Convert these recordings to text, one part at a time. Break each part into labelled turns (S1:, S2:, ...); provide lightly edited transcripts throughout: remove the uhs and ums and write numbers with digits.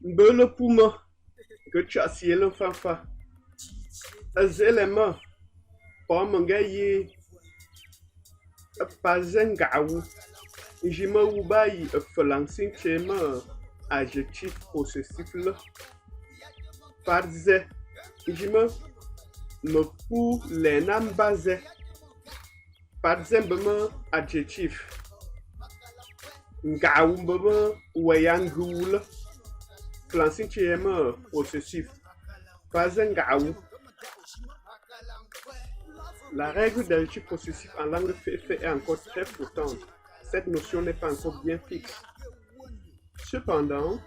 S1: Mbele puma. Que tu as si le fafa. Azelema. Pomme gaye. Pazengaou. Jima oubayi. Felancing chema. Adjectif possessif le. Parze. Jima. Me pou lenam baze. Parze mbema adjectif. Ngaou mbema wayangoul. Felancing chema possessif. Pazengaou. La règle d'adjectif possessif en langue fait est encore très flottante. Cette notion n'est pas encore bien fixe. Cependant,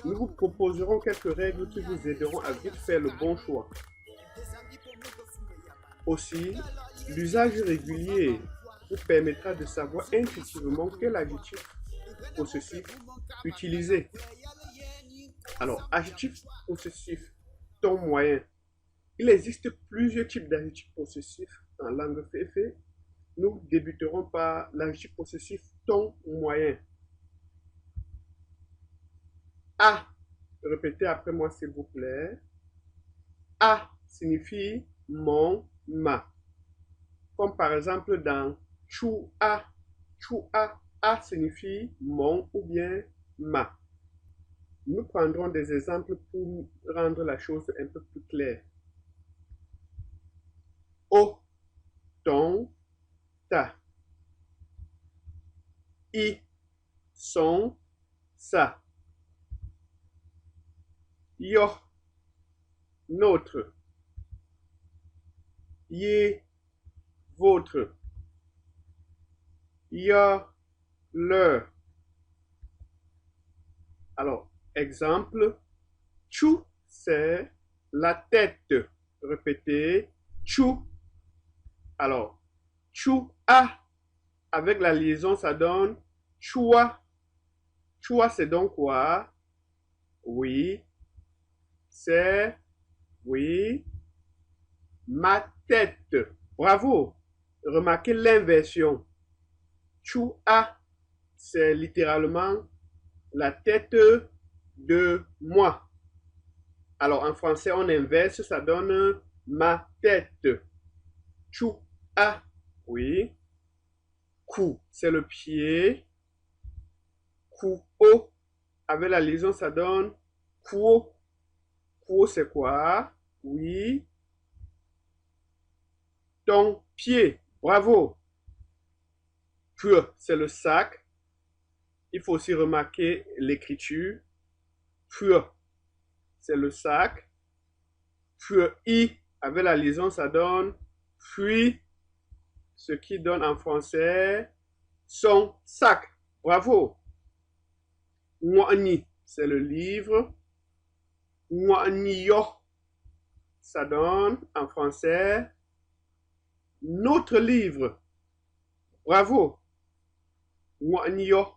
S1: nous vous proposerons quelques règles qui vous aideront à vite faire le bon choix. Aussi, l'usage régulier vous permettra de savoir intuitivement quel adjectif possessif utiliser. Alors, adjectif possessif, ton moyen. Il existe plusieurs types d'adjectifs possessifs en langue féfé. Nous débuterons par l'adjectif possessif ton moyen. A, répétez après moi s'il vous plaît. A signifie mon, ma. Comme par exemple dans chou a, a signifie mon ou bien ma. Nous prendrons des exemples pour rendre la chose un peu plus claire. O, ton, ta. I, son, sa. Yo, notre. Yé, votre. Ya, leur. Alors, exemple, chou, c'est la tête. Répétez, chou. Alors, chou a, avec la liaison, ça donne choua. Choua, c'est donc quoi? Oui, c'est, oui, ma tête. Bravo. Remarquez l'inversion. Choua, c'est littéralement la tête de moi. Alors, en français, on inverse, ça donne ma tête. Chou, a, oui. Cou, c'est le pied. Cou, o, avec la liaison, ça donne quo. Quo, c'est quoi? Oui. Ton pied, bravo. Pur, c'est le sac. Il faut aussi remarquer l'écriture. Pur, c'est le sac. Pur, i, avec la liaison, ça donne puis, ce qui donne en français son sac. Bravo. Mwani, c'est le livre. Mwaniyo, ça donne en français notre livre. Bravo. Mwaniyo.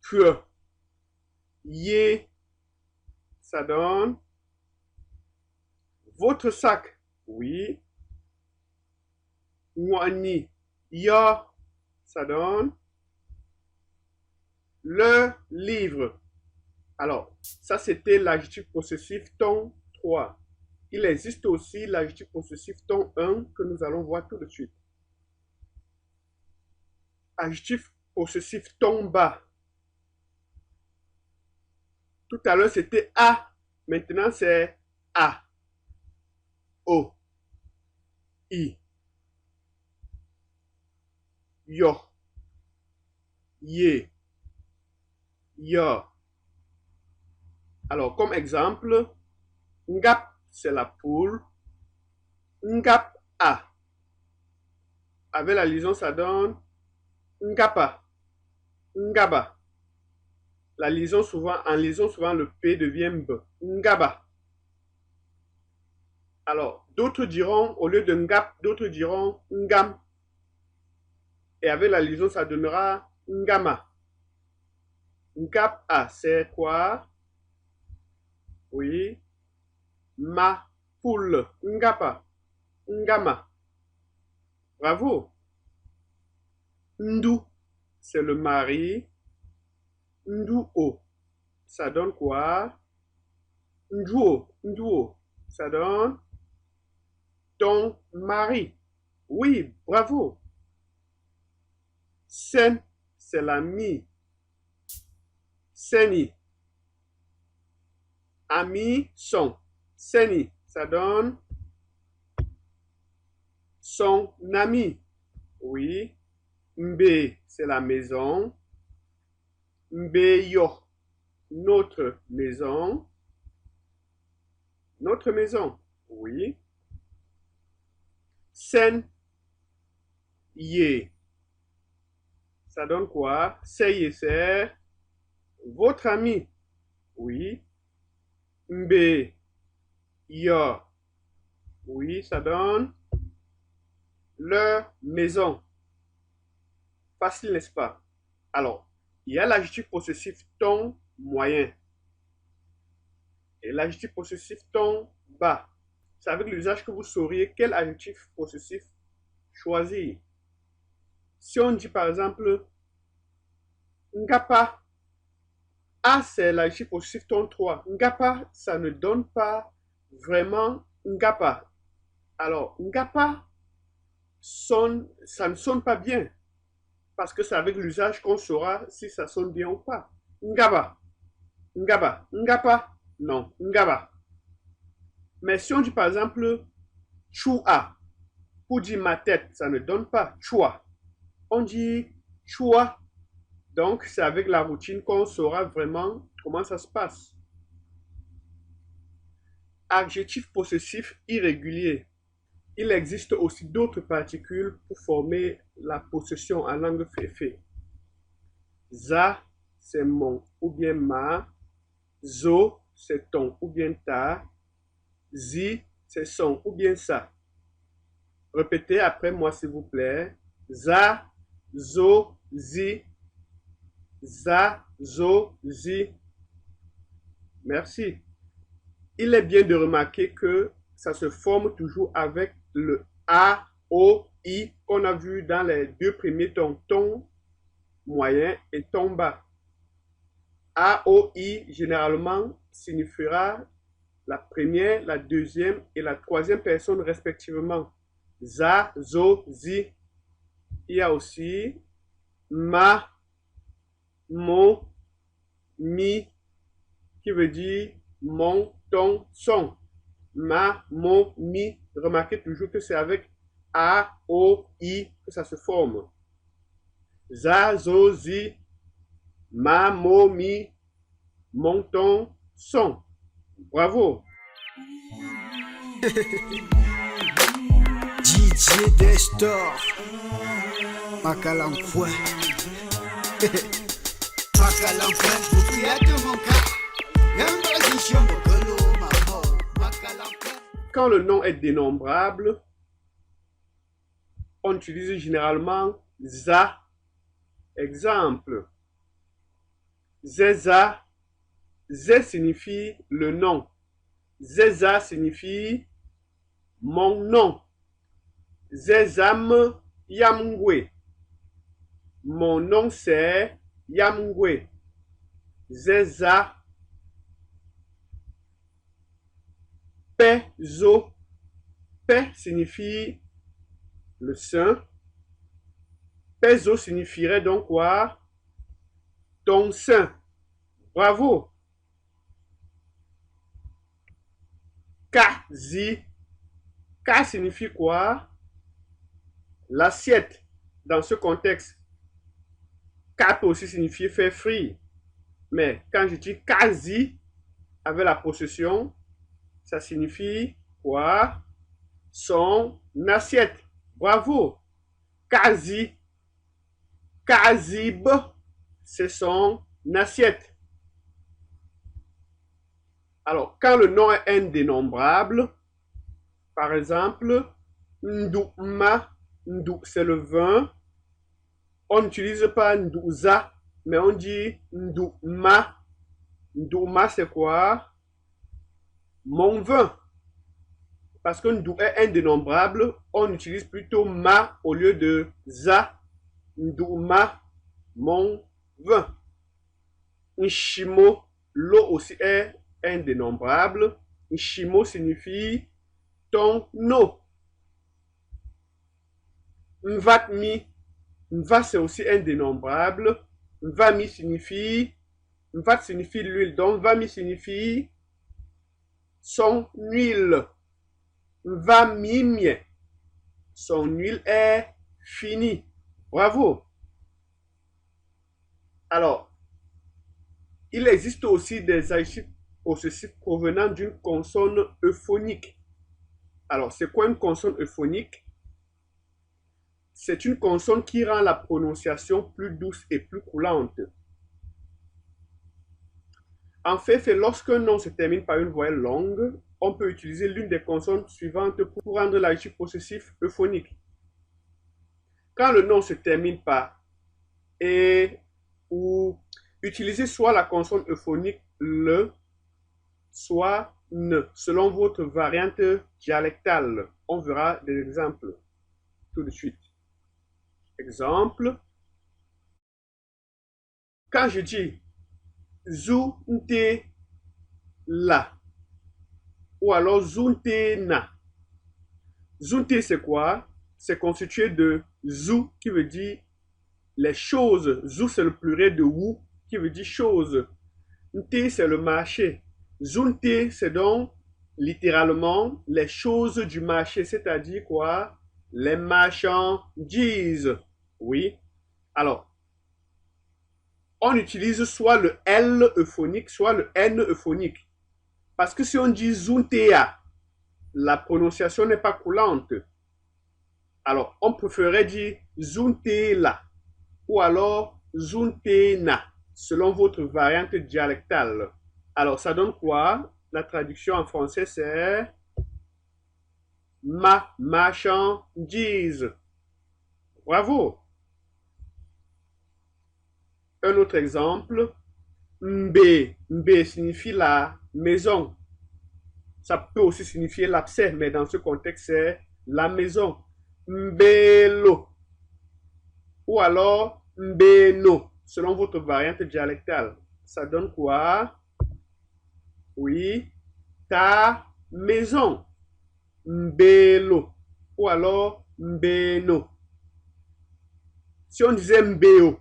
S1: Pur. Yé, ça donne votre sac. Oui. Mwani. Ya, ça donne le livre. Alors, ça c'était l'adjectif possessif ton 3. Il existe aussi l'adjectif possessif ton 1 que nous allons voir tout de suite. Adjectif possessif ton bas. Tout à l'heure c'était a. Maintenant c'est a. O. I. Yo. Yé. Ya. Alors, comme exemple, ngap, c'est la poule. Ngap a. Avec la liaison, ça donne ngapa. Ngaba. La liaison souvent, en liaison, souvent, le P devient B. Ngaba. Alors, d'autres diront, au lieu de ngap, d'autres diront ngam. Et avec la liaison, ça donnera ngama. Ngap a, c'est quoi? Oui. Ma poule. Ngapa. Ngama. Bravo. Ndu, c'est le mari. Ndu o. ça donne quoi? Nduo, nduo, ça donne ton mari. Oui, bravo. Sen, c'est l'ami. Seni. Ami, son. Seni, ça donne son ami. Oui. Mbe, c'est la maison. Mbeyo, notre maison. Notre maison. Oui. Sen, ye. Ça donne quoi? C'est votre ami. Oui. Mbe, yo. Oui, ça donne leur maison. Facile, n'est-ce pas? Alors, il y a l'adjectif possessif ton moyen et l'adjectif possessif ton bas. C'est avec l'usage que vous sauriez quel adjectif possessif choisir. Si on dit par exemple Ngapa, A c'est l'adjectif possessif ton 3. Ngapa, ça ne donne pas vraiment Ngapa. Alors, Ngapa, ça ne sonne pas bien. Parce que c'est avec l'usage qu'on saura si ça sonne bien ou pas. Ngaba, ngaba, ngapa, non, ngaba. Mais si on dit par exemple chua, pour dire ma tête, ça ne donne pas chua. On dit chua. Donc c'est avec la routine qu'on saura vraiment comment ça se passe. Adjectif possessif irrégulier. Il existe aussi d'autres particules pour former la possession en langue féfé. Za, c'est mon ou bien ma. Zo, c'est ton ou bien ta. Zi, c'est son ou bien ça. Répétez après moi s'il vous plaît. Za, zo, zi. Za, zo, zi. Merci. Il est bien de remarquer que ça se forme toujours avec le A, O, I qu'on a vu dans les deux premiers tons, ton moyen et ton bas. A, O, I généralement signifiera la première, la deuxième et la troisième personne respectivement. Za, zo, zi. Il y a aussi ma, mon, mi, qui veut dire mon, ton, son. Ma, mon, mi. Remarquez toujours que c'est avec A, O, I que ça se forme. Za, zo, zi. Ma, mo, mi. Mon, ton, son. Bravo.
S2: DJ Destor Makalamfouin Makalamfouin, vous criez de mon cas.
S1: Quand le nom est dénombrable, on utilise généralement za. Exemple. Zeza. Zé signifie le nom. Zeza signifie mon nom. Zezam Yamgwe. Mon nom c'est Yamgwe. Zeza. Pezo. Pe signifie le sein. Pezo signifierait donc quoi? Ton sein. Bravo. Kazi. Ka signifie quoi? L'assiette. Dans ce contexte, ka peut aussi signifier faire frire. Mais quand je dis kazi avec la possession, ça signifie quoi? Son assiette. Bravo. Kazi. Kazib, c'est son assiette. Alors, quand le nom est indénombrable, par exemple, Ndouma, Ndou, c'est le vin. On n'utilise pas Ndouza, mais on dit Ndouma. Ndouma, c'est quoi? Mon vin. Parce que Ndou est indénombrable, on utilise plutôt ma au lieu de za. Ndouma, mon vin. Nshimo, Lo aussi est un dénombrable. Nshimo signifie ton eau. Nvatmi. Nva c'est aussi un dénombrable. Nvami signifie. Nvat signifie l'huile. Donc Nvami signifie son huile. Nvamimie. Son huile est finie. Bravo. Alors, il existe aussi des adjectifs possessifs provenant d'une consonne euphonique. Alors, c'est quoi une consonne euphonique? C'est une consonne qui rend la prononciation plus douce et plus coulante. En fait, lorsqu'un nom se termine par une voyelle longue, on peut utiliser l'une des consonnes suivantes pour rendre l'adjectif possessif euphonique. Quand le nom se termine par et ou, utilisez soit la consonne euphonique le, soit ne, selon votre variante dialectale. On verra des exemples tout de suite. Exemple, quand je dis zunte la ou alors zunte na. Zunte c'est quoi? C'est constitué de zou qui veut dire les choses. Zou c'est le pluriel de wu qui veut dire chose. Nte c'est le marché. Zunte c'est donc littéralement les choses du marché, c'est-à-dire quoi? Les marchandises. Oui. Alors, on utilise soit le L euphonique, soit le N euphonique. Parce que si on dit zuntea, la prononciation n'est pas coulante. Alors, on préférerait dire zuntela ou alors zuntena, selon votre variante dialectale. Alors, ça donne quoi? La traduction en français, c'est ma marchandise. Bravo. Un autre exemple, mbe. Mbe signifie la maison. Ça peut aussi signifier l'abcès, mais dans ce contexte, c'est la maison. Mbelo. Ou alors mbeno, selon votre variante dialectale. Ça donne quoi? Oui, ta maison. Mbelo. Ou alors mbeno. Si on disait mbeo,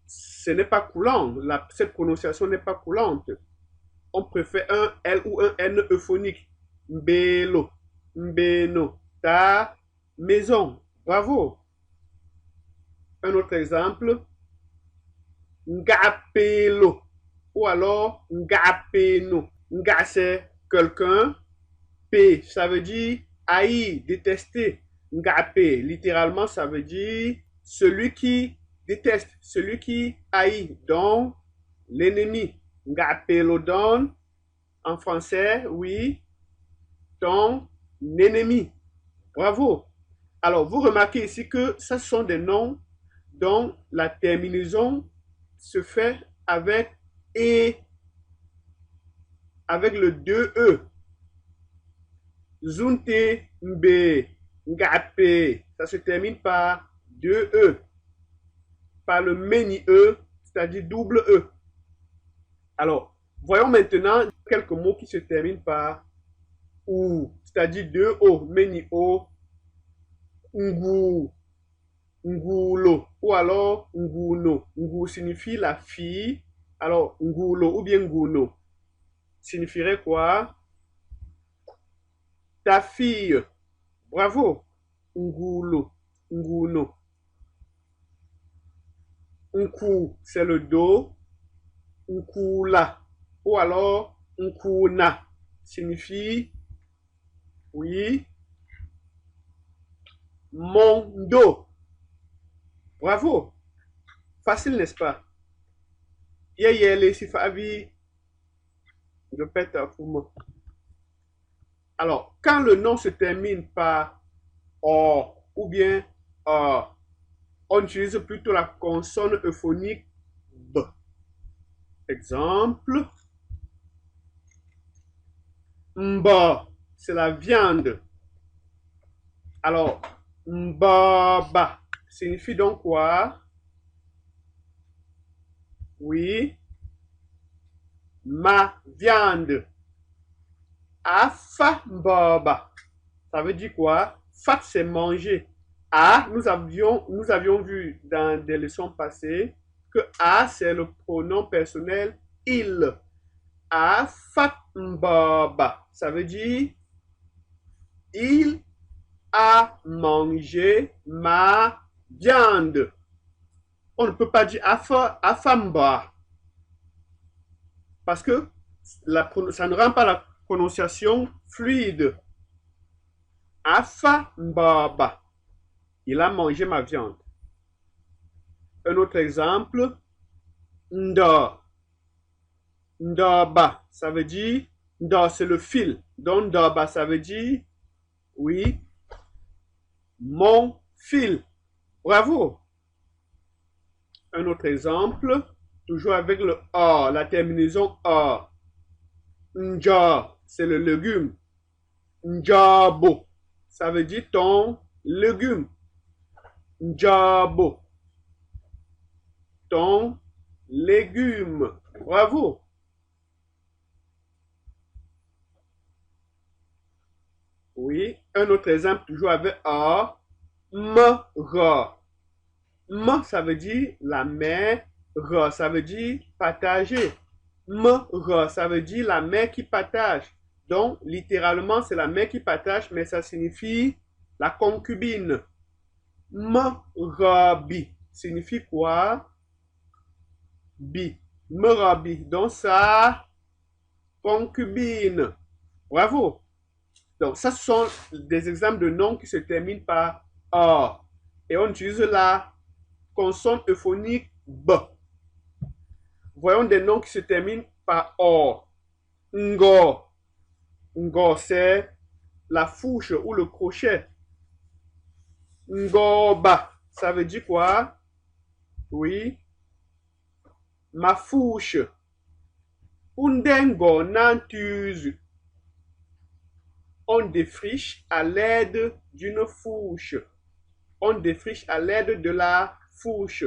S1: ce n'est pas coulant. Cette prononciation n'est pas coulante. On préfère un L ou un N euphonique. Mbelo, mbeno, ta maison. Bravo. Un autre exemple. Ngapelo. Ou alors ngapeno. Nga c'est quelqu'un. P, ça veut dire haïr, détester. Ngapé, littéralement, ça veut dire celui qui déteste, celui qui haït, donc l'ennemi. Ngapelo don, en français, oui, ton ennemi. Bravo. Alors, vous remarquez ici que ce sont des noms dont la terminaison se fait avec et, avec le 2E. Zunte, mbe, ngape, ça se termine par 2E. Par le meni-E, c'est-à-dire double E. Alors, voyons maintenant quelques mots qui se terminent par ou, c'est-à-dire 2O, meni-O, ngu, ngulo, ou alors nguno. Ngu signifie la fille, alors ngulo ou bien nguno signifierait quoi? Ta fille. Bravo. Ngulo, nguno. Nku, c'est le dos. Nkula. Ou alors nkuna signifie, oui, mon dos. Bravo. Facile, n'est-ce pas? Yeyele sifavi. Je pète un fou. Alors, quand le nom se termine par O ou bien on utilise plutôt la consonne euphonique B. Exemple, mba, c'est la viande. Alors, mbaba signifie donc quoi? Oui, ma viande. Afa mbaba. Ça veut dire quoi? Fat, c'est manger. A, nous avions vu dans des leçons passées que A, c'est le pronom personnel il. Afa mbaba. Ça veut dire il a mangé ma viande. On ne peut pas dire afamba parce que ça ne rend pas la prononciation fluide. Afambaba. Il a mangé ma viande. Un autre exemple, ndor. Ndorba, ça veut dire, ndor c'est le fil. Donc ndorba, ça veut dire, oui, mon fil. Bravo. Un autre exemple, toujours avec le or, la terminaison or. Njar, c'est le légume. Njabo, ça veut dire ton légume. Njabo, ton légume. Bravo. Oui, un autre exemple, toujours avec or. Ra. M, ça veut dire la mer. Ra, ça veut dire partager. Ra, ça veut dire la mère qui partage. Donc, littéralement, c'est la mère qui partage, mais ça signifie la concubine. Merabi signifie quoi? Bi. Merabi. Donc, ça, concubine. Bravo. Donc, ça, ce sont des exemples de noms qui se terminent par or. Et on utilise la consonne euphonique B. Voyons des noms qui se terminent par or. Ngo. Ngo, c'est la fourche ou le crochet. Ngoba, ça veut dire quoi? Oui. Ma fourche. Undengo nantuzu. On défriche à l'aide d'une fourche. On défriche à l'aide de la fourche.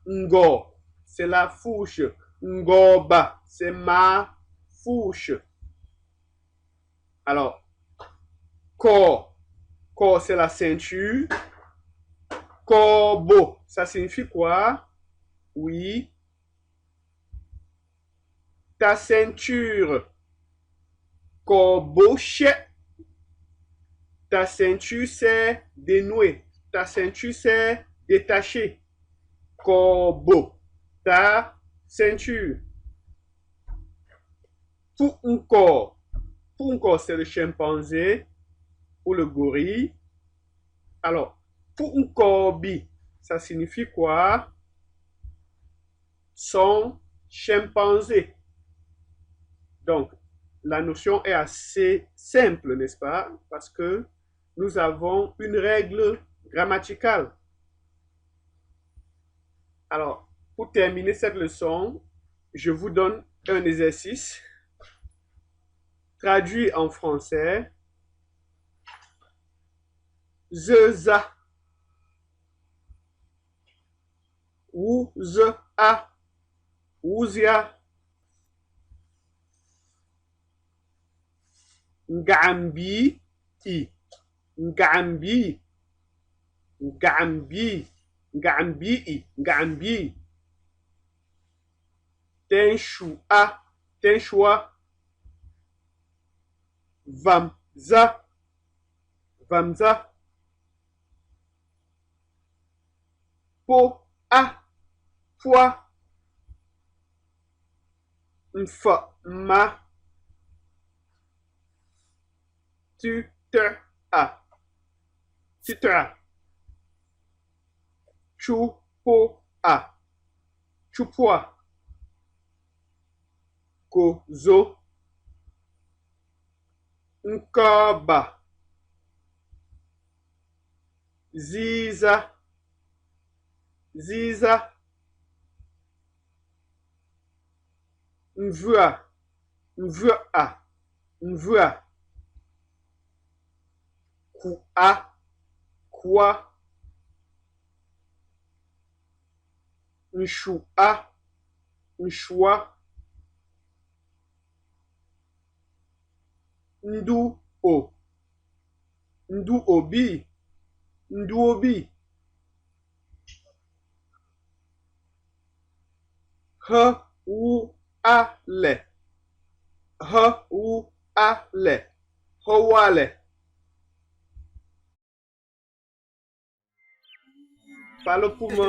S1: Ngo, c'est la fourche. Ngoba, c'est ma fourche. Alors, corps. Corps, c'est la ceinture. Corbeau, ça signifie quoi? Oui. Ta ceinture. Corbeauchet. Ta ceinture, c'est dénoué. Ta ceinture, c'est détaché. Corbeau. Ta ceinture. Pour un corps. Pour un corps, c'est le chimpanzé ou le gorille. Alors, pour un corbi, ça signifie quoi? Son chimpanzé. Donc, la notion est assez simple, n'est-ce pas? Parce que nous avons une règle grammaticale. Alors, pour terminer cette leçon, je vous donne un exercice traduit en français. Zeza. Ouza. Ouzia. Ngambi. Ngambi. Ngambi. Ngambi. Ngambi. Tenshua. Tenshua. Vamza. Vamza. Po a. Foi. Mfa. Ma. Tu te a. Tu te a. Chupo a. Chupua. Kozo. Nkaba. Ziza. Ziza. Mvua. Mvua. Mvua. Kua. Kwa. Nshua. Nshua. ndu o, ndu obi, ndu obi. H u a le, h u a le, howale. Falo kuma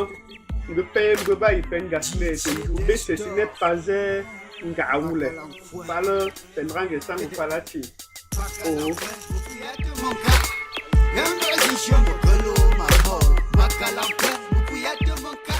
S1: nge pen nge ba ipen gasne te jube se sine paze nga awule. Falo penrange sangu falati. Oh.
S2: Yanga zishomo kolo mako, makalampe, mukuyate monka.